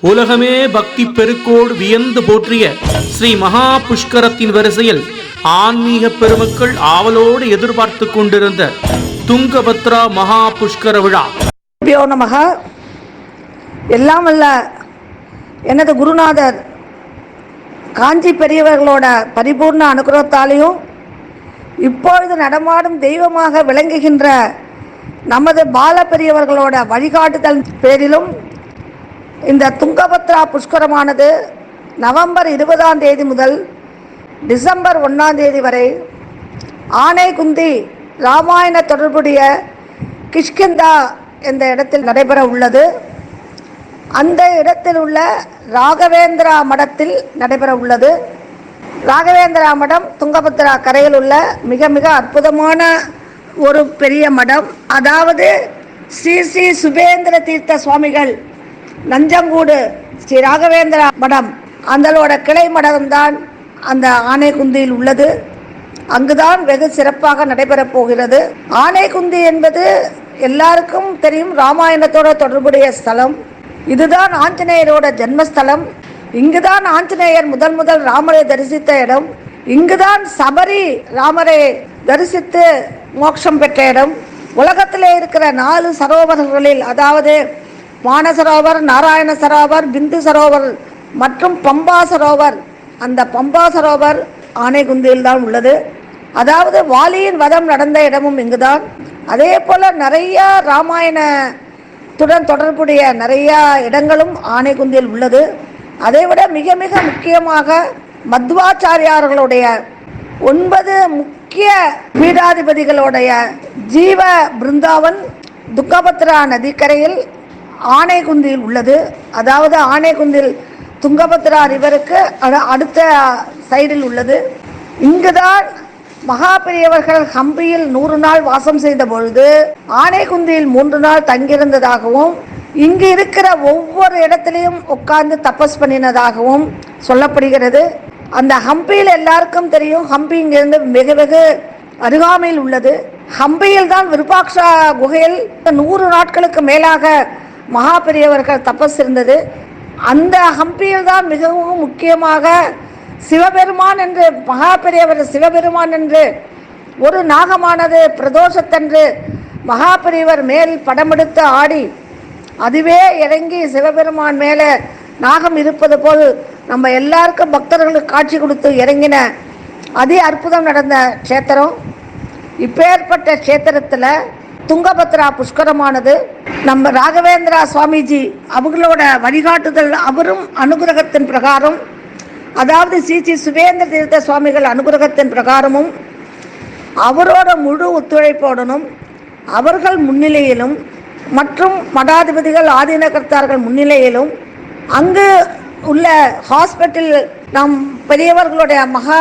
உலகமே பக்தி பெருக்கோடு வியந்து போற்றிய ஸ்ரீ மகா புஷ்கரத்தின் வரிசையில் ஆன்மீக பெருமக்கள் ஆவலோடு எதிர்பார்த்து கொண்டிருந்த துங்கபத்ரா மகா புஷ்கர விழா. நமக. எல்லாம் அல்ல எனது குருநாதர் காஞ்சி பெரியவர்களோட பரிபூர்ண அனுகிரகத்தாலையும் இப்பொழுது நடமாடும் தெய்வமாக விளங்குகின்ற நமது பால பெரியவர்களோட வழிகாட்டுதல் பேரிலும் இந்த துங்கபத்ரா புஷ்கரமானது நவம்பர் 20ஆம் தேதி முதல் டிசம்பர் 1ஆம் தேதி வரை ஆனைகுந்தி ராமாயண தொடர்புடைய கிஷ்கிந்தா என்ற இடத்தில் நடைபெற உள்ளது. அந்த இடத்தில் உள்ள ராகவேந்திரா மடத்தில் நடைபெற உள்ளது. ராகவேந்திரா மடம் துங்கபத்ரா கரையில் உள்ள மிக மிக அற்புதமான ஒரு பெரிய மடம். அதாவது ஸ்ரீ ஸ்ரீ சுபேந்திர தீர்த்த சுவாமிகள் நஞ்சங்கூடு ஸ்ரீ ராகவேந்திரா மடம் அந்தளோட கிளை மடம்தான் அந்த ஆனைகுந்தியில் உள்ளது. அங்குதான் வெகு சிறப்பாக நடைபெறப் போகிறது. ஆனைகுந்தி என்பது எல்லாருக்கும் தெரியும், ராமாயணத்தோட தொடர்புடைய ஸ்தலம். இதுதான் ஆஞ்சநேயரோட ஜென்மஸ்தலம். இங்குதான் ஆஞ்சநேயர் முதல் ராமரை தரிசித்த இடம். இங்குதான் சபரி ராமரை தரிசித்து மோட்சம் பெற்ற இடம். உலகத்திலே இருக்கிற 4 சரோவர்களில், அதாவது மானசரோவர், நாராயண சரோவர், பிந்து சரோவர் மற்றும் பம்பா சரோவர், அந்த பம்பா சரோவர் ஆனைகுந்தியில் தான் உள்ளது. அதாவது வாலியின் வதம் நடந்த இடமும் இங்குதான். அதே போல நிறைய ராமாயணத்துடன் தொடர்புடைய நிறைய இடங்களும் ஆனைகுந்தியில் உள்ளது. அதைவிட மிக மிக முக்கியமாக மத்வாச்சாரியார்களுடைய 9 முக்கிய பீடாதிபதிகளுடைய ஜீவ பிருந்தாவன் துங்கபத்ரா நதிக்கரையில் ஆனைகுந்தியில் உள்ளது. அதாவது ஆனைகுந்தில் துங்கபத்ரா ரிவருக்கு அடுத்த சைடில் உள்ளது. இங்குதான் மகா பெரியவர்கள் ஹம்பியில் 100 நாள் வாசம் செய்த பொழுது ஆனைகுந்தியில் 3 நாள் தங்கியிருந்ததாகவும் இங்கு இருக்கிற ஒவ்வொரு இடத்திலையும் உட்கார்ந்து தபஸ் பண்ணினதாகவும் சொல்லப்படுகிறது. அந்த ஹம்பியில் எல்லாருக்கும் தெரியும், ஹம்பி இங்கிருந்து வெகு வெகு அருகாமையில் உள்ளது. ஹம்பியில் தான் விருபாக்ஷா குகையில் 100 நாட்களுக்கு மேலாக மகா பெரியவர்கள் தபஸ் இருந்தது. அந்த ஹம்பியில் தான் மிகவும் முக்கியமாக சிவபெருமான் என்று, மகா பெரியவர் சிவபெருமான் என்று ஒரு நாகமானது பிரதோஷத்தன்று மகா பெரியவர் மேல் படமெடுத்து ஆடி அதுவே இறங்கி சிவபெருமான் மேலே நாகம் இருப்பது போல் நம்ம எல்லாருக்கும் பக்தர்களுக்கு காட்சி கொடுத்து இறங்கின அதே அற்புதம் நடந்த க்ஷேத்திரம். இப்பேற்பட்ட க்ஷேத்திரத்தில் துங்கபத்ரா புஷ்கரமானது நம்ம ராகவேந்திரா சுவாமிஜி அவங்களோட வழிகாட்டுதல், அவரும் அனுகிரகத்தின் பிரகாரம், அதாவது ஸ்ரீ ஸ்ரீ சுபேந்திர தீர்த்த சுவாமிகள் அனுகிரகத்தின் பிரகாரமும் அவரோட முழு ஒத்துழைப்போடனும் அவர்கள் முன்னிலையிலும் மற்றும் மடாதிபதிகள் ஆதீனகர்த்தார்கள் முன்னிலையிலும் அங்கு உள்ள ஹாஸ்பிட்டல் நம் பெரியவர்களுடைய மகா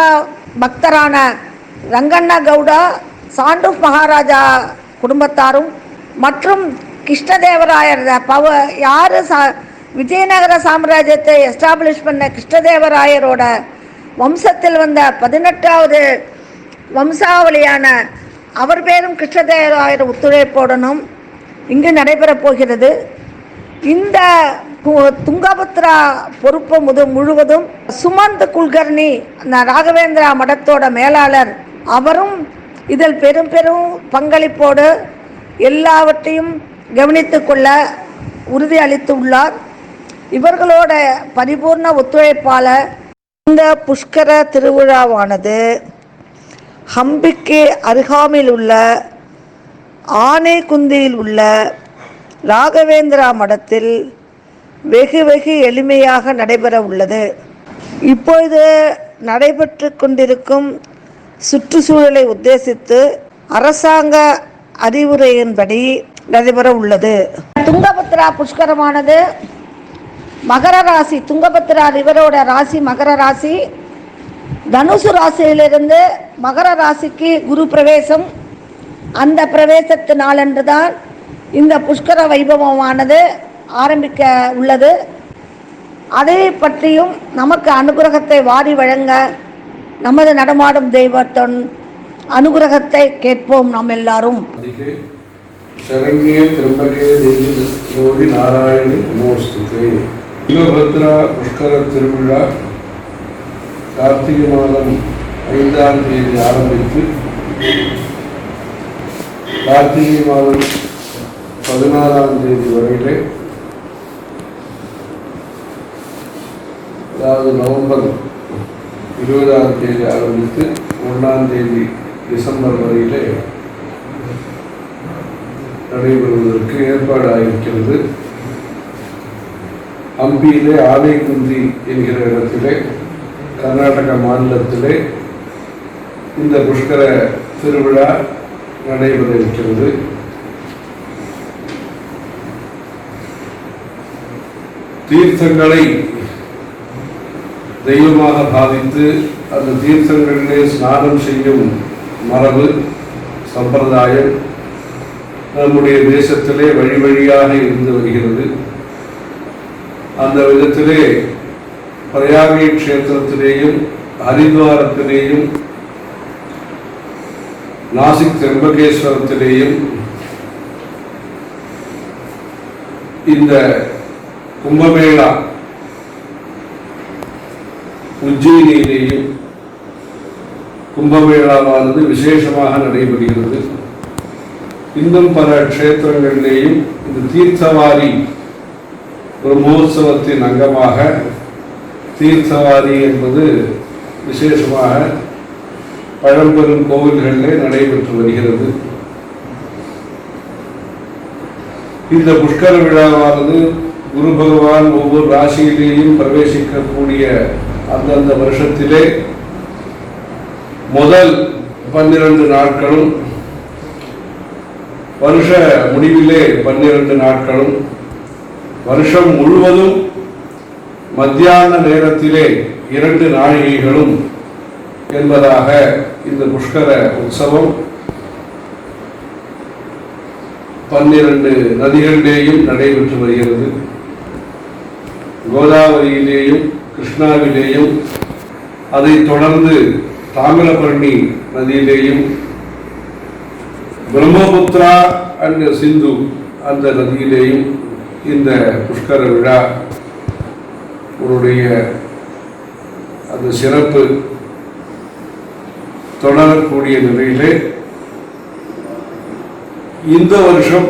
பக்தரான ரங்கண்ணா கவுடா, சாண்டூப் மகாராஜா குடும்பத்தாரும் மற்றும் கிருஷ்ணதேவராயர் யார் விஜயநகர சாம்ராஜ்யத்தை எஸ்டாப்ளிஷ் பண்ண கிருஷ்ணதேவராயரோட வம்சத்தில் வந்த 18வது வம்சாவளியான அவர் பேரும் கிருஷ்ணதேவராயர் ஒத்துழைப்புடனும் இங்கு நடைபெறப் போகிறது. இந்த துங்கபத்ரா பொறுப்பு முழுவதும் சுமந்த் குல்கர்னி, ராகவேந்திரா மடத்தோட மேலாளர், அவரும் இதில் பெரும் பங்களிப்போடு எல்லாவற்றையும் கவனித்து கொள்ள உறுதி அளித்து உள்ளார். இவர்களோட பரிபூர்ண ஒத்துழைப்பால் இந்த புஷ்கர திருவிழாவானது ஹம்பிக்கு அருகாமையில் உள்ள ஆனைகுந்தியில் உள்ள ராகவேந்திரா மடத்தில் வெகு எளிமையாக நடைபெற உள்ளது. இப்பொழுது நடைபெற்று கொண்டிருக்கும் சுற்றுச்சூழலை உத்தேசித்து அரசாங்க அறிவுரையின்படி நடைபெற உள்ளது. துங்கபத்ரா புஷ்கரமானது மகர ராசி, துங்கபத்ரா ரிவரோட ராசி மகர ராசி. தனுசு ராசியிலிருந்து மகர ராசிக்கு குரு பிரவேசம். அந்த பிரவேசத்து நாளன்று தான் இந்த புஷ்கர வைபவமானது ஆரம்பிக்க உள்ளது. அதை பற்றியும் நமக்கு அனுகிரகத்தை வாரி வழங்க நமது நடமாடும் தெய்வத்தின் அனுகிரகத்தை கேட்போம் நாம் எல்லாரும். शरण्ये त्र्यंबके देवी गौरी नारायणी नमोस्तुते। துங்கபத்ரா புஷ்கர திருவிழா கார்த்திகை மாதம் 5ஆம் தேதி ஆரம்பித்து கார்த்திகை மாதம் 16ஆம் தேதி வரையிலே, அதாவது நவம்பர் 20ஆம் தேதி ஆரம்பித்து 1ஆம் தேதி டிசம்பர் வரையிலே நடைபெறுவதற்கு ஏற்பாடாயிருக்கிறது. ஹம்பியிலே ஆலைக்குந்தி என்கிற இடத்திலே, கர்நாடக மாநிலத்திலே இந்த புஷ்கர திருவிழா நடைபெற இருக்கிறது. தீர்த்தங்களை தெய்வமாக பாவித்து அந்த தீர்த்தங்களிலே ஸ்நானம் செய்யும் மரபு சம்பிரதாயம் நம்முடைய தேசத்திலே வழி வழியாக இருந்து வருகிறது. அந்த விதத்திலே பிரயாகை க்ஷேத்திரத்திலேயும் ஹரித்வாரத்திலேயும் நாசிக் திரம்பகேஸ்வரத்திலேயும் இந்த கும்பமேளா, உஜ்ஜயினியிலேயும் கும்பமேளாவானது விசேஷமாக நடைபெறுகிறது. இன்னும் பல க்ஷேத்திரங்களிலேயும் இந்த தீர்த்தவாரி பிரம்மோற்சவத்தின் அங்கமாக தீர்த்தவாரி என்பது விசேஷமாக பழம்பெரும் கோவில்களிலே நடைபெற்று வருகிறது. இந்த புஷ்கர விழாவானது குரு பகவான் ஒவ்வொரு ராசியிலேயும் பிரவேசிக்கக்கூடிய அந்தந்த வருஷத்திலே முதல் 12 நாட்களும், வருஷ முடிவிலே 12 நாட்களும், வருஷம் முழுவதும் மத்தியான நேரத்திலே 2 நாழிகைகளும் என்பதாக இந்த புஷ்கர உற்சவம் 12 நதிகளிலேயும் நடைபெற்று வருகிறது. கோதாவரியிலேயும் கிருஷ்ணாவிலேயும், அதைத் தொடர்ந்து தாமிரபரணி நதியிலேயும், பிரம்மபுத்திரா அண்ட் சிந்து அந்த நதியிலேயும் இந்த புஷ்கர விழா உடைய அந்த சிறப்பு தொடரக்கூடிய நிலையிலே இந்த வருஷம்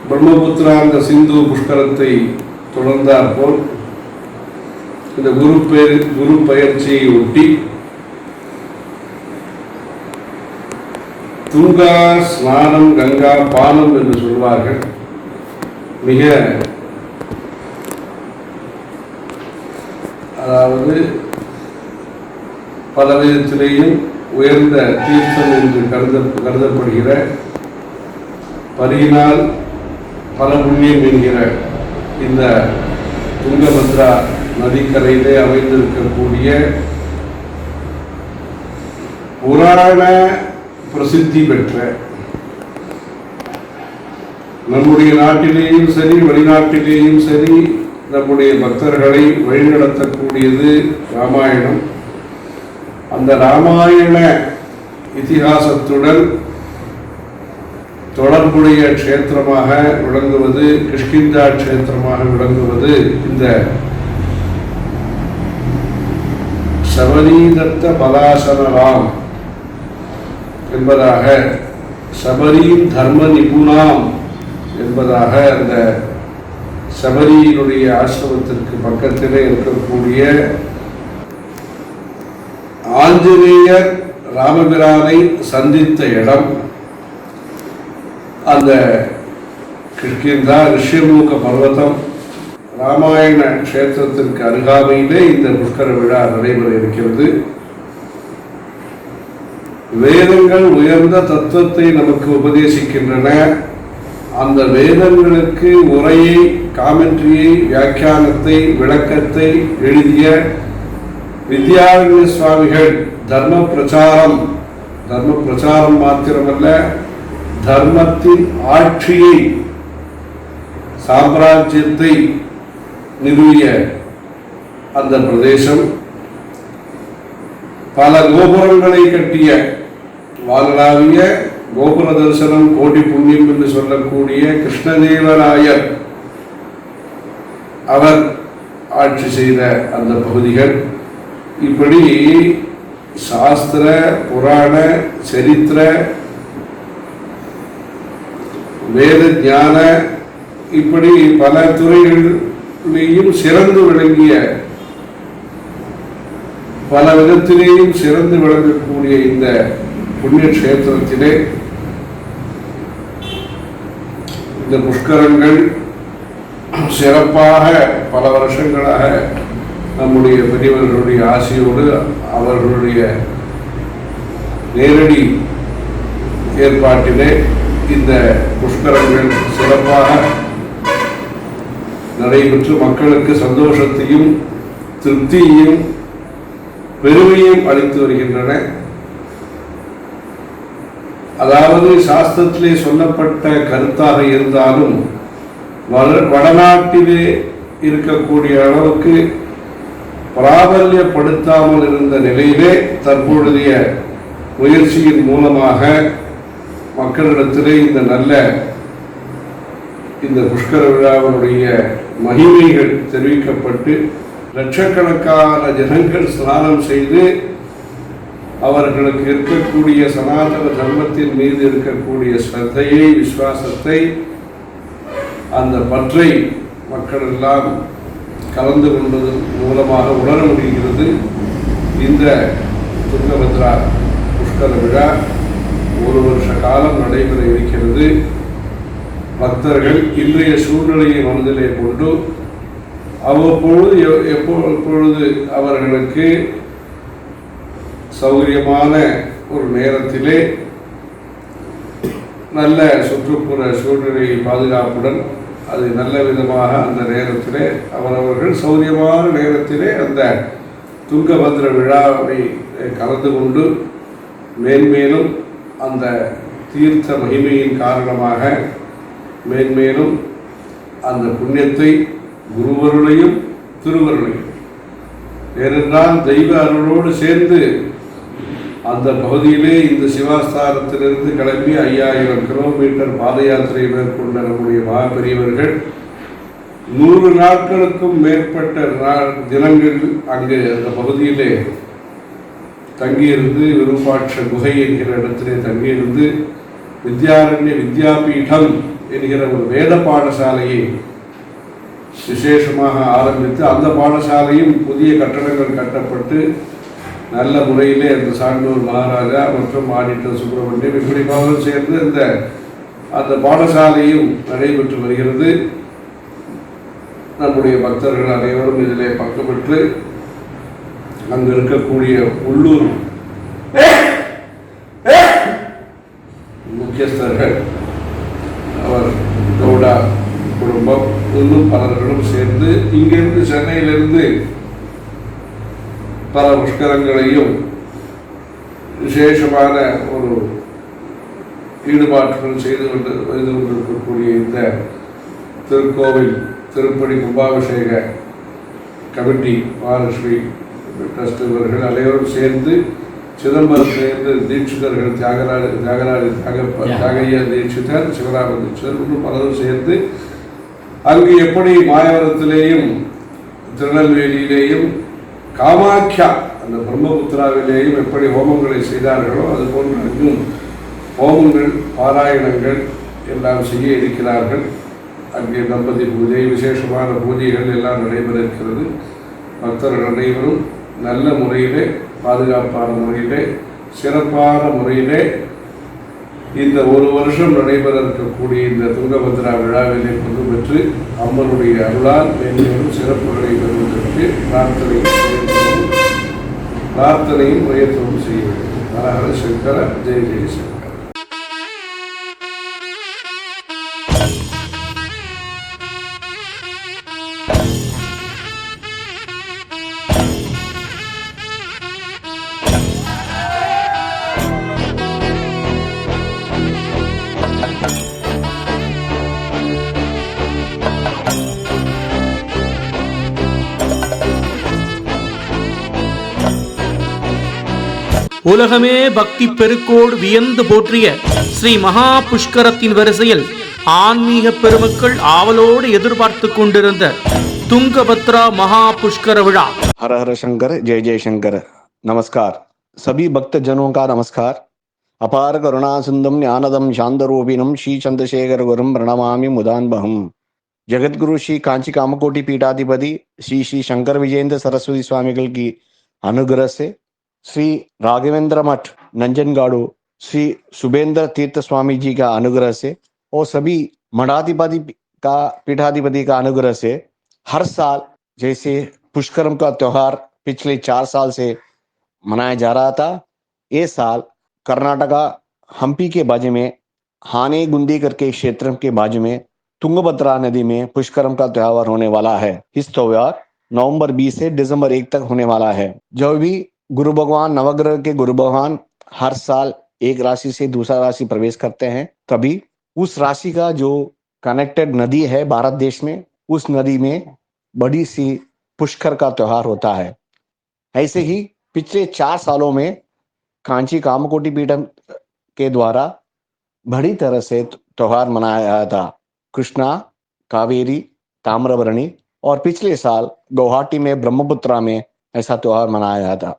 பிரம்மபுத்திரா அந்த சிந்து புஷ்கரத்தை தொடர்ந்தாற்போல் இந்த குரு பயிற்சியை ஒட்டி துங்கா ஸ்நானம் கங்கா பானம் என்று சொல்வார்கள். மிக அதாவது பல விதத்திலேயும் உயர்ந்த தீர்த்தம் என்று கருதப்படுகிற, பரியினால் பல புண்ணியம் என்கிற இந்த துங்கபத்ரா நதிக்கரையிலே அமைந்திருக்கக்கூடிய புராண பிரசித்தி பெற்ற, நம்முடைய நாட்டிலேயும் சரி வெளிநாட்டிலேயும் சரி நம்முடைய பக்தர்களை வழிநடத்தக்கூடியது ராமாயணம். அந்த ராமாயண இதிகாசத்துடன் தொடர்புடைய க்ஷேத்திரமாக விளங்குவது, கிஷ்கிந்தா க்ஷேத்திரமாக விளங்குவது இந்த சபரீதத்த பலாசனராம் என்பதாக, சபரீம் தர்ம நிபுணாம் என்பதாக அந்த சபரியினுடைய ஆசிரமத்திற்கு பக்கத்திலே இருக்கக்கூடிய ஆஞ்சநேயர் ராமபிரானை சந்தித்த இடம் அந்த கிஷ்கிந்தா ரிஷ்யமூக பர்வதம். ராமாயண க்ஷேத்திரத்திற்கு அருகாமையிலே இந்த புஷ்கர விழா நடைபெற இருக்கிறது. வேதங்கள் உயர்ந்த தத்துவத்தை நமக்கு உபதேசிக்கின்றன. அந்த வேதங்களுக்கு உரையை, காமெண்ட்ரியை, வியாக்கியானத்தை, விளக்கத்தை எழுதிய வித்யாரண்ய சுவாமிகள் தர்ம பிரச்சாரம் மாத்திரமல்ல, தர்மத்தின் ஆட்சியை, சாம்ராஜ்யத்தை நிறுவிய அந்த பிரதேசம். பல கோபுரங்களை கட்டிய, வானளாவிய கோபுர தரிசனம் கோடி புண்ணியம் என்று சொல்லக்கூடிய கிருஷ்ணதேவராயர் அவர் ஆட்சி செய்த அந்த பகுதிகள், இப்படி சாஸ்திர புராண சரித்திர வேத ஞான இப்படி பல துறைகளிலேயும் சிறந்து விளங்கிய, பல விதத்திலேயும் சிறந்து விளங்கக்கூடிய இந்த புண்ணிய கஷேத்திரத்திலே இந்த புஷ்கரங்கள் சிறப்பாக பல வருஷங்களாக நம்முடைய பெரியவர்களுடைய ஆசையோடு அவர்களுடைய நேரடி ஏற்பாட்டிலே இந்த புஷ்கரங்கள் சிறப்பாக நடைபெற்று மக்களுக்கு சந்தோஷத்தையும் திருப்தியையும் பெருமையும் அளித்து வருகின்றன. அதாவது சாஸ்திரத்திலே சொல்லப்பட்ட கருத்தாக இருந்தாலும் வடநாட்டிலே இருக்கக்கூடிய அளவுக்கு பிராபல்யப்படுத்தாமல் இருந்த நிலையிலே தற்பொழுதைய முயற்சியின் மூலமாக மக்களிடத்திலே இந்த நல்ல இந்த புஷ்கர விழாவினுடைய மகிமைகள் தெரிவிக்கப்பட்டு லட்சக்கணக்கான ஜனங்கள் ஸ்நானம் செய்து அவர்களுக்கு இருக்கக்கூடிய சனாதன தர்மத்தின் மீது இருக்கக்கூடிய ஸ்ரத்தையை, விசுவாசத்தை, அந்த பற்றை மக்கள் எல்லாம் கலந்து கொண்டது மூலமாக உணர முடிகிறது. இந்த துங்கபத்ரா புஷ்கர விழா ஒரு வருஷ காலம் நடைபெற இருக்கிறது. பக்தர்கள் இன்றைய சூழ்நிலையை மனதிலே கொண்டு அவ்வப்பொழுது எப்பொழுது அவர்களுக்கு சௌகரியமான ஒரு நேரத்திலே நல்ல சுற்றுப்புற சூழ்நிலை பாதுகாப்புடன் அது நல்ல விதமாக அந்த நேரத்திலே அவரவர்கள் சௌகரியமான நேரத்திலே அந்த துங்கபத்ர விழாவை கலந்து கொண்டு மேன்மேலும் அந்த தீர்த்த மகிமையின் காரணமாக மேன்மேலும் அந்த புண்ணியத்தை, குருவருளையும் திருவருளையும், ஏனென்றால் தெய்வ அருளோடு சேர்ந்து அந்த பகுதியிலே இந்த சிவாஸ்தானத்திலிருந்து கிளம்பி 5000 கிலோமீட்டர் பாத யாத்திரை மேற்கொண்ட நம்முடைய பெரியவர்கள் 100 நாட்களுக்கும் மேற்பட்ட தினங்கள் அங்கு அந்த பகுதியிலே தங்கியிருந்து விருப்பாட்ச குகை என்கிற இடத்திலே தங்கியிருந்து வித்யாரண்ய வித்யாபீடம் என்கிற ஒரு வேத பாடசாலையை விசேஷமாக ஆரம்பித்து அந்த பாடசாலையும் புதிய கட்டடங்கள் கட்டப்பட்டு நல்ல முறையிலே அந்த சான்றோர் மகாராஜா மற்றும் ஆடிட்டர் சுப்பிரமணியம் இப்படி பலரும் சேர்ந்து அந்த பாடசாலையும் நடைபெற்று வருகிறது. நம்முடைய பக்தர்கள் அனைவரும் இதிலே பங்கு பெற்று அங்கு இருக்கக்கூடிய உள்ளூர் முக்கியஸ்தர்கள், அவர் கவுடா குடும்பம், இன்னும் பலர்களும் சேர்ந்து இங்கிருந்து சென்னையிலிருந்து பல புஷ்கரங்களையும் விசேஷமான ஒரு ஈடுபாட்டுடன் செய்து கொண்டிருக்கக்கூடிய இந்த திருக்கோவில் திருப்பணி கும்பாபிஷேக கமிட்டி மகாலட்சுமி ட்ரஸ்ட் இவர்கள் அனைவரும் சேர்ந்து சிதம்பரத்திலிருந்து தீட்சிதர்கள் தியாகையா தீட்சிதர், சிவராம தீட்சிதர் இன்னும் பலரும் சேர்ந்து அங்கு எப்படி மாயவரத்திலேயும் திருநெல்வேலியிலேயும் காமாக்கியா அந்த பிரம்மபுத்திராவிலேயும் எப்படி ஹோமங்களை செய்தார்களோ அதுபோன்று அங்கும் ஹோமங்கள், பாராயணங்கள் எல்லாம் செய்ய இருக்கிறார்கள். அங்கே தம்பதி பூஜை, விசேஷமான பூஜைகள் எல்லாம் நடைபெற இருக்கிறது. பக்தர்கள் அனைவரும் நல்ல முறையிலே, பாதுகாப்பான முறையிலே, சிறப்பான முறையிலே இந்த ஒரு வருஷம் நடைபெற இருக்கக்கூடிய இந்த துங்கபத்ரா விழாவிலே பங்கு பெற்று அம்மனுடைய அருளால் மேலும் சிறப்புகளை பெறுவதற்கு பிரார்த்தனையும் பிரயத்தனம் செய்ய வேண்டும். ஹர சங்கர, ஜெய ஜெயசங்கர். உலகமே பக்தி பெருக்கோடு வியந்து போற்றிய ஸ்ரீ மகா புஷ்கரத்தின் வரிசையில் ஆன்மீக பெருமக்கள் ஆவலோடு எதிர்பார்த்து கொண்டிருந்த துங்கபத்ரா மகா புஷ்கர விழா. हर हर शंकर जय जय शंकर। नमस्कार सभी भक्त जनों का नमस्कार। अपार करुणा सिंधुम ज्ञानदम शांतरूपिणम श्री चंद्रशेखर गुरुम प्रणमामि मुदान्वहम। जगत गुरु श्री कांची कामकोटि पीठाधिपति श्री श्री शंकर विजयेंद्र सरस्वती स्वामिகள் की अनुग्रह से श्री राघवेंद्र मठ नंजनगाड़ू श्री शुभेंद्र तीर्थ स्वामी जी का अनुग्रह से और सभी मठाधिपति का पीठाधिपति का अनुग्रह से हर साल जैसे पुष्करम का त्योहार पिछले 4 साल से मनाया जा रहा था, ये साल कर्नाटका हम्पी के बाजू में हानेगुंदी करके क्षेत्र के बाजू में तुंगभद्रा नदी में पुष्करम का त्योहार होने वाला है। इस त्योहार नवंबर 20 से दिसंबर 1 तक होने वाला है। जो भी गुरु भगवान नवग्रह के गुरु भगवान हर साल एक राशि से दूसरा राशि प्रवेश करते हैं, तभी उस राशि का जो कनेक्टेड नदी है भारत देश में, उस नदी में बड़ी सी पुष्कर का त्योहार होता है। ऐसे ही पिछले 4 सालों में कांची कामकोटि पीठम के द्वारा बड़ी तरह से त्योहार मनाया गया था। कृष्णा, कावेरी, ताम्रबरणी और पिछले साल गुवाहाटी में ब्रह्मपुत्रा में ऐसा त्योहार मनाया गया था।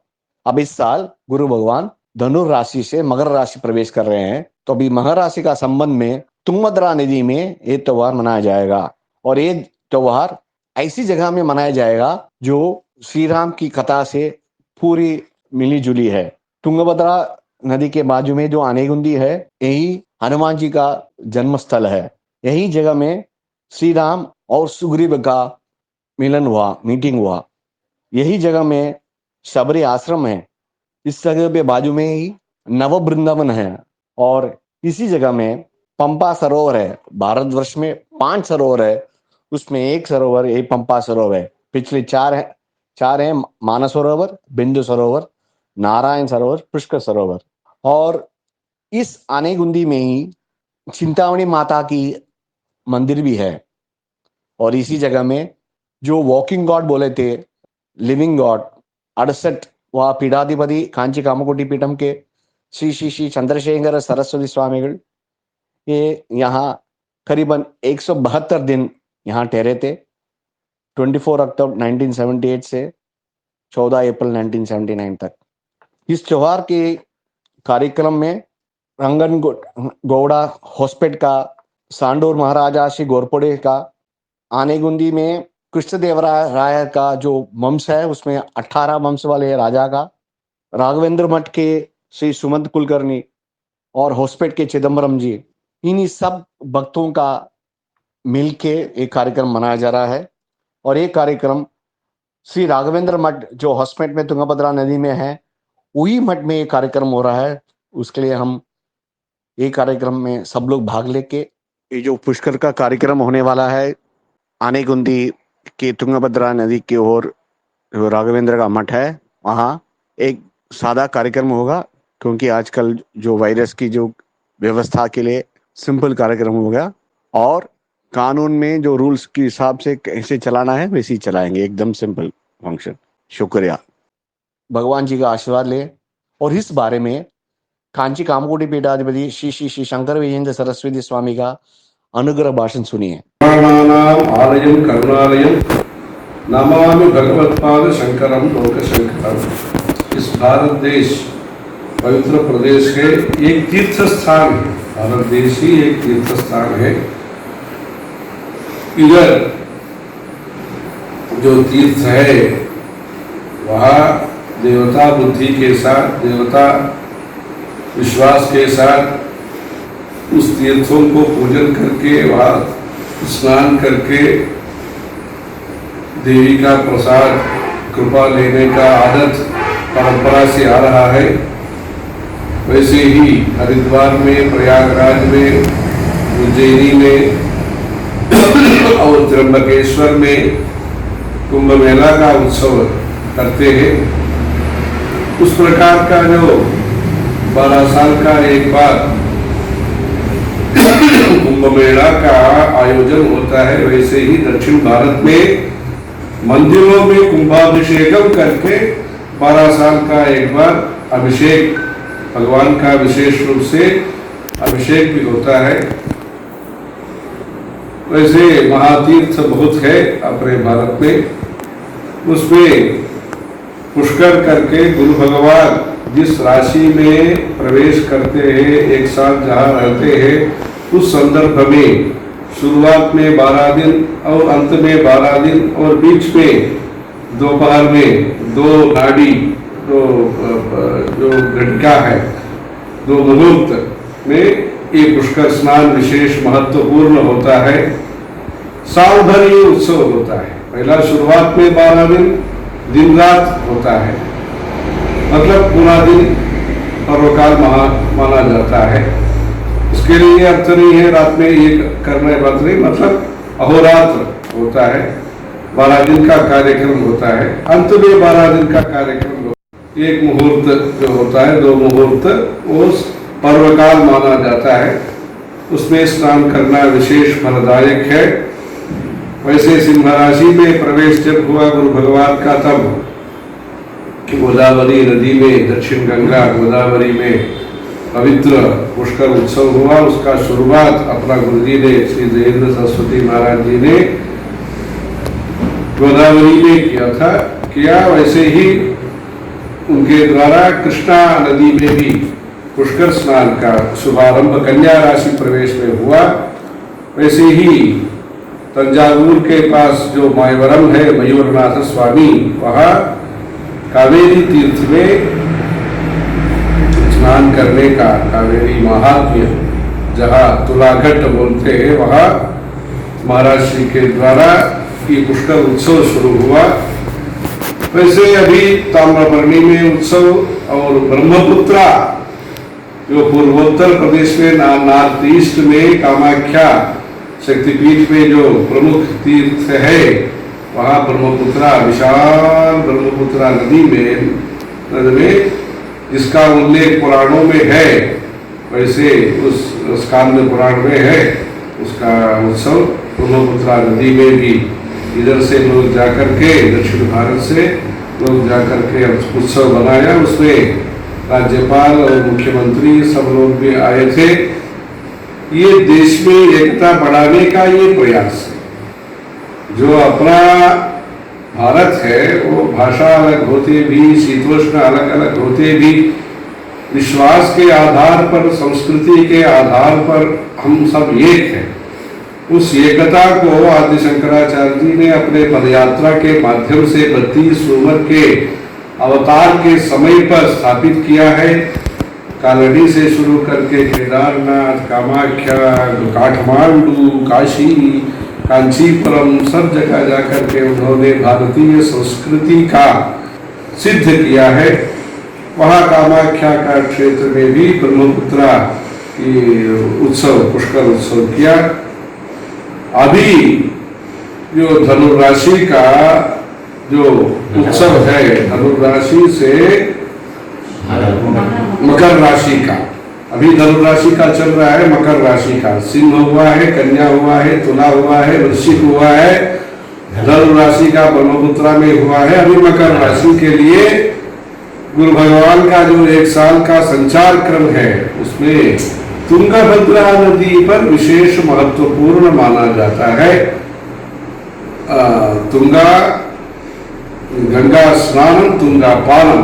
अब इस साल गुरु भगवान धनु राशि से मकर राशि प्रवेश कर रहे हैं, तो अभी मकर राशि का संबंध में तुंगभद्रा नदी में ये त्योहार मनाया जाएगा। और ये त्योहार ऐसी जगह में मनाया जाएगा जो श्री राम की कथा से पूरी मिली जुली है। तुंगभद्रा नदी के बाजू में जो आनेगुंदी है, यही हनुमान जी का जन्म स्थल है। यही जगह में श्री राम और सुग्रीव का मिलन हुआ, मीटिंग हुआ। यही जगह में शबरी आश्रम है। इस जगह पे बाजू में ही नव वृंदावन है और इसी जगह में पंपा सरोवर है। भारतवर्ष में 5 सरोवर है, उसमें एक सरोवर ये पंपा सरोवर है। पिछले 4 है मानस सरोवर, बिंदु सरोवर, नारायण सरोवर, पुष्कर सरोवर। और इस आनेगुंदी में ही चिंतामणि माता की मंदिर भी है। और इसी जगह में जो वॉकिंग गॉड बोले थे, लिविंग गॉड 68 वह पीठाधिपति कांची कामकोटि पीठम के श्री श्री श्री चंद्रशेखर सरस्वती स्वामीகள் ये यहाँ करीबन 172 दिन यहाँ ठहरे थे। 24 अक्टूबर 1978 से 14 अप्रैल 1979 तक। इस त्योहार के कार्यक्रम में रंगन गौड़ा हॉस्पिटल का, सांडोर महाराजा श्री गोरपड़े का, आनेगुंदी में कृष्णदेवराय का जो वंश है उसमें 18 वंश वाले राजा का, राघवेंद्र मठ के श्री सुमंत कुलकर्णी और हॉस्पिटल के चिदम्बरम जी, इन्हीं सब भक्तों का मिलके एक कार्यक्रम मनाया जा रहा है। और ये कार्यक्रम श्री राघवेंद्र मठ जो हॉस्पिटल में तुंगभद्रा नदी में है, वही मठ में ये कार्यक्रम हो रहा है। उसके लिए हम ये कार्यक्रम में सब लोग भाग लेके ये जो पुष्कर का कार्यक्रम होने वाला है आनेगुंदी के तुंगभद्रा नदी की ओर जो राघवेंद्र का मठ है, वहाँ एक सादा कार्यक्रम होगा, क्योंकि आजकल जो वायरस की जो व्यवस्था के लिए सिंपल कार्यक्रम होगा और कानून में जो रूल्स के हिसाब से कैसे चलाना है वैसे ही चलाएंगे, एकदम सिंपल फंक्शन। शुक्रिया, भगवान जी का आशीर्वाद ले। और इस बारे में कांची कामकोटि पीठाधिपति श्री श्री श्री शंकर विजयेंद्र सरस्वती स्वामी का अनुग्रह भाषण सुनिए। आलयम करुणालयम नमामि भगवत्पाद शंकरम लोक शंकरम। इस भारत देश पवित्र प्रदेश के एक तीर्थ स्थान है। भारत देश ही एक तीर्थ स्थान है। इधर जो तीर्थ है वहाँ देवता बुद्धि के साथ, देवता विश्वास के साथ उस तीर्थों को पूजन करके, वहाँ स्नान करके देवी का प्रसाद कृपा लेने का आदत परंपरा से आ रहा है। वैसे ही हरिद्वार में, प्रयागराज में, उज्जैनी में और त्र्यंबकेश्वर में कुंभ मेला का उत्सव करते हैं। उस प्रकार का जो 12 साल का एक बार कुंभ मेला का आयोजन होता है, वैसे ही दक्षिण भारत में मंदिरों में कुंभाभिषेकम करके 12 साल का एक बार अभिषेक, भगवान का विशेष रूप से अभिषेक भी होता है। वैसे महातीर्थ बहुत है अपने भारत में, उसमें पुष्कर करके गुरु भगवान जिस राशि में प्रवेश करते हैं, एक साथ जहाँ रहते हैं, उस संदर्भ में शुरुआत में 12 दिन और अंत में 12 दिन और बीच में दोपहर में 2 नाड़ी, जो घटिका है, 2 मुहूर्त में ये पुष्कर स्नान विशेष महत्वपूर्ण होता है। साल भर ये उत्सव होता है। पहला शुरुआत में 12 दिन रात होता है, मतलब पूरा दिन पर्वकाल माना जाता है। इसके लिए अर्थ नहीं है रात में ये करने बात नहीं, मतलब अहोरात्र होता है। 12 दिन का कार्यक्रम होता है, अंत में 12 दिन का कार्यक्रम होता है। एक मुहूर्त जो होता है, 2 मुहूर्त, वो पर्वकाल माना जाता है, उसमें स्नान करना विशेष फलदायक है। वैसे सिंह राशि में प्रवेश जब हुआ गुरु भगवान का, तब गोदावरी नदी में, दक्षिण गंगा गोदावरी में पवित्र पुष्कर उत्सव हुआ। उसका शुरुआत अपना गुरुजी ने, श्री जयेंद्र सरस्वती महाराज जी ने गोदावरी में किया। वैसे ही उनके द्वारा कृष्णा नदी में भी पुष्कर स्नान का शुभारंभ कन्या राशि प्रवेश में हुआ। वैसे ही तंजावुर के पास जो मायवरम है, मयूरनाथ स्वामी, वहाँ कावेरी तीर्थ में स्नान करने का, कावेरी महात्म्य जहाँ तुलाघट बोलते हैं, वहाँ महाराज श्री के द्वारा ये पुष्कर उत्सव शुरू हुआ। वैसे अभी ताम्रपर्णी में उत्सव और ब्रह्मपुत्रा जो पूर्वोत्तर प्रदेश में नॉर्थ ईस्ट में कामाख्या शक्तिपीठ में जो प्रमुख तीर्थ है, वहाँ ब्रह्मपुत्रा, विशाल ब्रह्मपुत्रा नदी में जिसका उल्लेख पुराणों में है, वैसे उस स्कांद पुराण में है उसका उत्सव। ब्रह्मपुत्रा नदी में भी इधर से लोग जाकर के, दक्षिण भारत से लोग जाकर के उत्सव बनाया। उसमें राज्यपाल और मुख्यमंत्री सब लोग भी आए थे। ये देश में एकता बढ़ाने का ये प्रयास है। जो अपना भारत है, वो भाषा अलग होते भी, शीतोष्ण अलग अलग होते भी, विश्वास के आधार पर, संस्कृति के आधार पर हम सब एक हैं। उस एकता को आदि शंकराचार्य जी ने अपने पदयात्रा के माध्यम से 32 उम्र के अवतार के समय पर स्थापित किया है। कालड़ी से शुरू करके केदारनाथ, कामाख्या, काठमांडू, काशी, कांचीपुरम, सब जगह जाकर के उन्होंने भारतीय संस्कृति का सिद्ध किया है। वहाँ कामाख्या का क्षेत्र में भी ब्रह्मपुत्रा की उत्सव, पुष्कर उत्सव किया। अभी जो धनुराशि का जो उत्सव है, धनुराशि से मकर राशि का, अभी धनुराशि का चल रहा है, मकर राशि का। सिंह हुआ है, कन्या हुआ है, तुला हुआ है, वृश्चिक हुआ है, धनुराशि का ब्रह्मपुत्रा में हुआ है। अभी मकर राशि के लिए गुरु भगवान का जो 1 साल का संचार क्रम है, उसमें तुंगभद्रा नदी पर विशेष महत्वपूर्ण माना जाता है। तुंगा, गंगा स्नान, तुंगा पानम,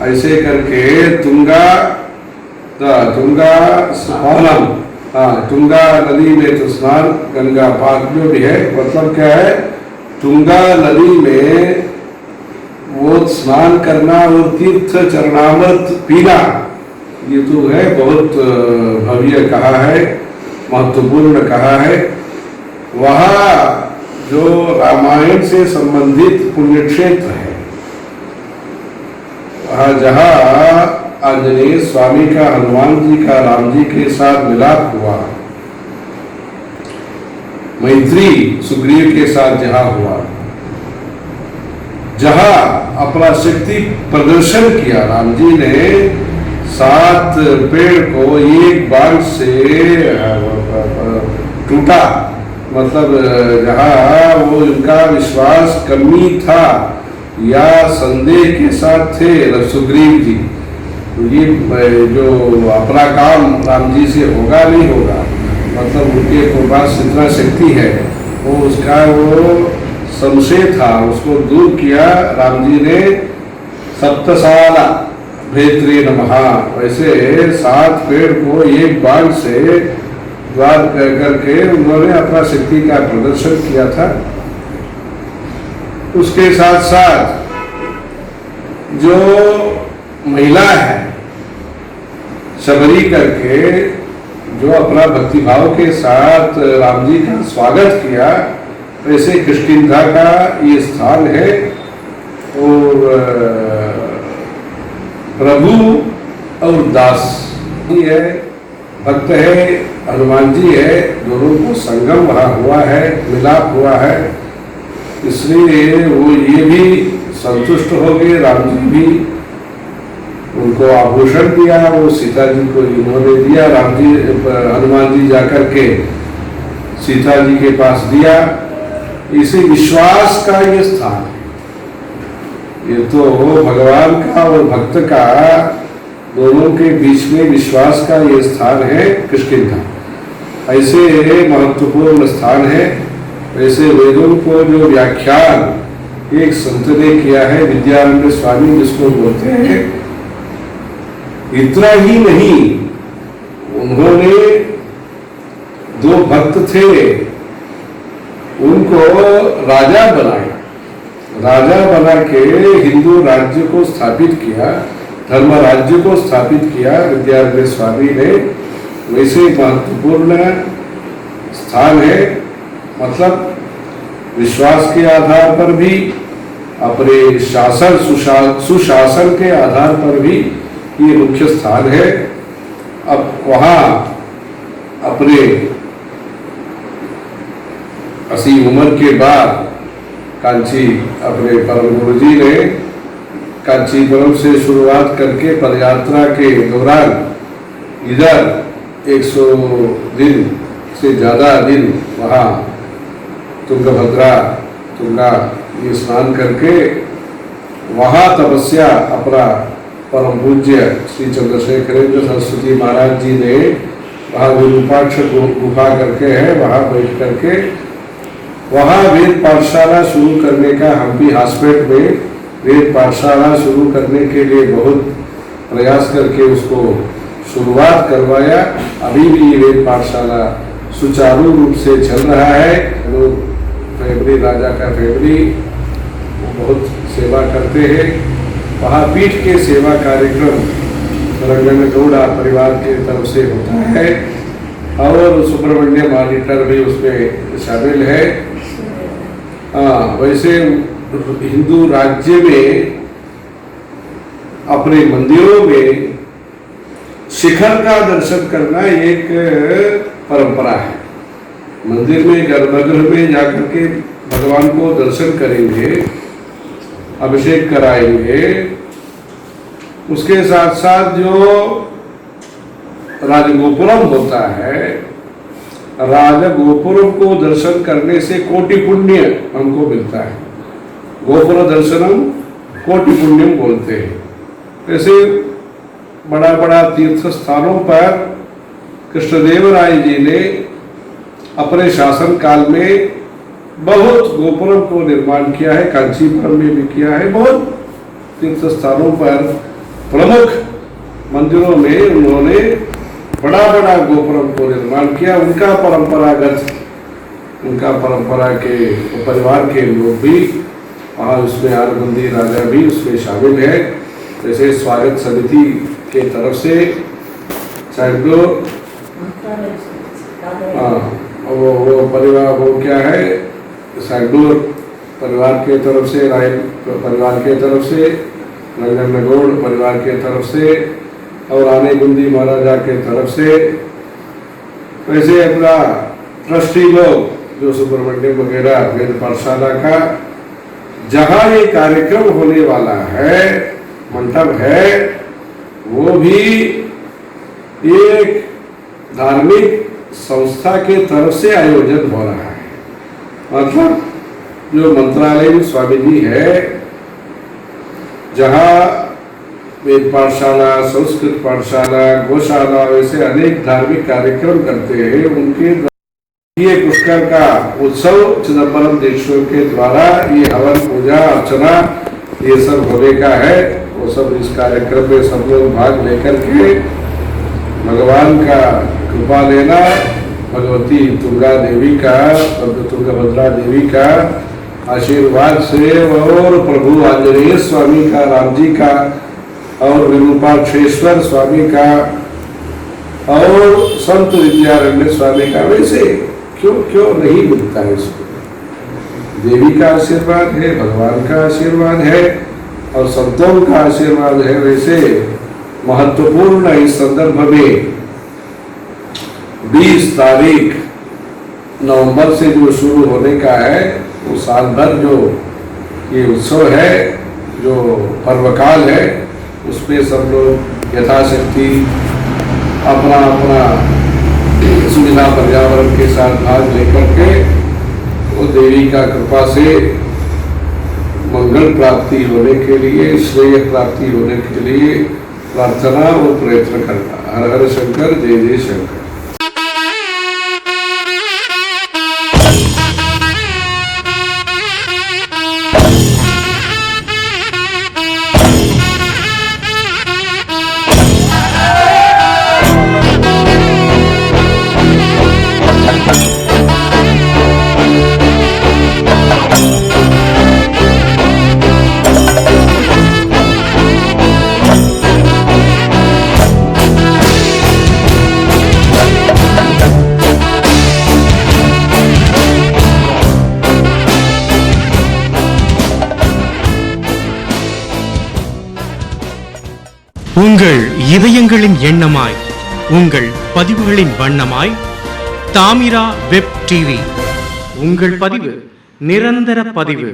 ऐसे करके तुंगा पानम, तुंगा नदी में तो स्नान, गंगा पान जो भी है, मतलब क्या है, तुंगा नदी में वो स्नान करना और तीर्थ चरणामृत पीना, ये तो है बहुत भव्य कहा है, महत्वपूर्ण कहा है। वहाँ जो रामायण से संबंधित पुण्य क्षेत्र है, वहाँ जहाँ आंजनेय स्वामी का, हनुमान जी का राम जी के साथ मिलाप हुआ, मैत्री सुग्रीव के साथ जहाँ हुआ, जहाँ अपना शक्ति प्रदर्शन किया राम जी ने, 7 पेड़ को एक बाण से टूटा, मतलब जहाँ वो उनका विश्वास कमी था या संदेह के साथ थे सुग्रीव जी, तो ये जो अपना काम राम जी से होगा नहीं होगा, मतलब उनके पास इतना शक्ति है, वो उसका वो संशय था, उसको दूर किया राम जी ने। सप्तसाला भेत्री नमः, वैसे 7 पेड़ को एक बाण से द्वार करके उन्होंने अपना शक्ति का प्रदर्शन किया था। उसके साथ साथ जो महिला है शबरी करके, जो अपना भक्तिभाव के साथ राम जी का स्वागत किया, वैसे किष्किंधा का ये स्थान है। और प्रभु और दास ही है, भक्त है, हनुमान जी है, दोनों को संगम वहाँ हुआ है, मिलाप हुआ है। इसलिए वो ये भी संतुष्ट हो गए, राम जी भी उनको आभूषण दिया, वो सीता जी को इन्होंने दिया, राम जी हनुमान जी जाकर के सीता जी के पास दिया। इसे विश्वास का ये स्थान है। ये तो भगवान का और भक्त का दोनों के बीच में विश्वास का ये स्थान है किष्किंधा। ऐसे महत्वपूर्ण स्थान है। वैसे वेदों को जो व्याख्यान एक संत ने किया है, विद्यारण्य स्वामी जिसको बोलते हैं, इतना ही नहीं, उन्होंने 2 भक्त थे, उनको राजा बनाया, राजा बना के हिंदू राज्य को स्थापित किया, धर्म राज्य को स्थापित किया विद्यारण्य स्वामी ने। वैसे महत्वपूर्ण स्थान है, मतलब विश्वास के आधार पर भी, अपने शासन सुशासन के आधार पर भी ये मुख्य स्थान है। अब वहाँ अपने 80 उम्र के बाद कांची अपने परम गुरु जी ने कांचीपुरम से शुरुआत करके पदयात्रा के दौरान इधर 100 दिन से ज़्यादा दिन वहाँ तुंगा ये स्नान करके वहाँ तपस्या अपना परम पूज्य श्री चंद्रशेखरेंद्र सरस्वती महाराज जी ने वहाँ विरूपाक्ष गुफा करके है, वहाँ बैठ करके वहाँ वेद पाठशाला शुरू करने का, हम्पी हॉस्पिटल में वेद पाठशाला शुरू करने के लिए बहुत प्रयास करके उसको शुरुआत करवाया। अभी भी ये वेद पाठशाला सुचारू रूप से चल रहा है। लोग फैमिली, राजा का फैमिली बहुत सेवा करते हैं। वहाँ पीठ के सेवा कार्यक्रम रंगन गौड़ा परिवार की तरफ से होता है और सुब्रमण्य मॉनिटर भी उसमें शामिल है। वैसे हिंदू राज्य में अपने मंदिरों में शिखर का दर्शन करना एक परंपरा है। मंदिर में गर्भगृह में जाकर के भगवान को दर्शन करेंगे, अभिषेक कराएंगे। उसके साथ साथ जो राजगोपुरम होता है, राजगोपुरम को दर्शन करने से कोटि पुण्य हमको मिलता है। गोपुर दर्शनम कोटि पुण्यम बोलते हैं। ऐसे बड़ा बड़ा तीर्थ स्थानों पर कृष्णदेवराय जी ने अपने शासन काल में बहुत गोपुरम को निर्माण किया है, कांचीपुरम में भी किया है। बहुत तीर्थ स्थानों पर प्रमुख मंदिरों में उन्होंने बड़ा बड़ा गोपुरम को निर्माण किया। उनका परंपरा के परिवार के लोग भी वहाँ उसमें आरबंदी राजा भी उसमें शामिल है। जैसे स्वागत समिति के तरफ से सैकड़ों वो परिवार वो क्या है, सैकड़ों परिवार के तरफ से, राय परिवार के तरफ से, रंगनगौड़ परिवार के तरफ से और आने बुंदी महाराजा के तरफ से, वैसे अपना ट्रस्टी लोग जो सुब्रमण्यम वगैरह वेद पाठशाला का जहाँ ये कार्यक्रम होने वाला है, मंडप है, वो भी एक धार्मिक संस्था के तरफ से आयोजन हो रहा है। मतलब जो मंत्रालय स्वामी जी है, जहाँ वेद पाठशाला, संस्कृत पाठशाला, गौशाला, वैसे अनेक धार्मिक कार्यक्रम करते हैं। उनके ये पुष्कर का उत्सव चिदम्बरम दीक्षितों के द्वारा ये हवन, पूजा, अर्चना ये सब होने का है। वो सब इस कार्यक्रम में सब लोग भाग लेकर के भगवान का कृपा लेना, भगवती तुंगा देवी का, तुंगभद्रा देवी का आशीर्वाद से और प्रभु आंजनेय स्वामी का, राम जी का और विरूपाक्षेश्वर स्वामी का और संत विद्यारण्य स्वामी का, वैसे क्यों नहीं मिलता है इसको। देवी का आशीर्वाद है, भगवान का आशीर्वाद है और संतों का आशीर्वाद है। वैसे महत्वपूर्ण इस संदर्भ में 20 तारीख नवंबर से जो शुरू होने का है, वो साल भर जो ये उत्सव है, जो पर्वकाल है, उसमें सब लोग यथाशक्ति अपना अपना सुविधा पर्यावरण के साथ भाग लेकर के वो देवी का कृपा से मंगल प्राप्ति होने के लिए, श्रेय प्राप्ति होने के लिए प्रार्थना और प्रयत्न करना। हर हर शंकर, जय जय शंकर। உங்கள் இதயங்களின் எண்ணமாய், உங்கள் பதிவுகளின் வண்ணமாய் தாமிரா வெப் டிவி. உங்கள் பதிவு நிரந்தர பதிவு.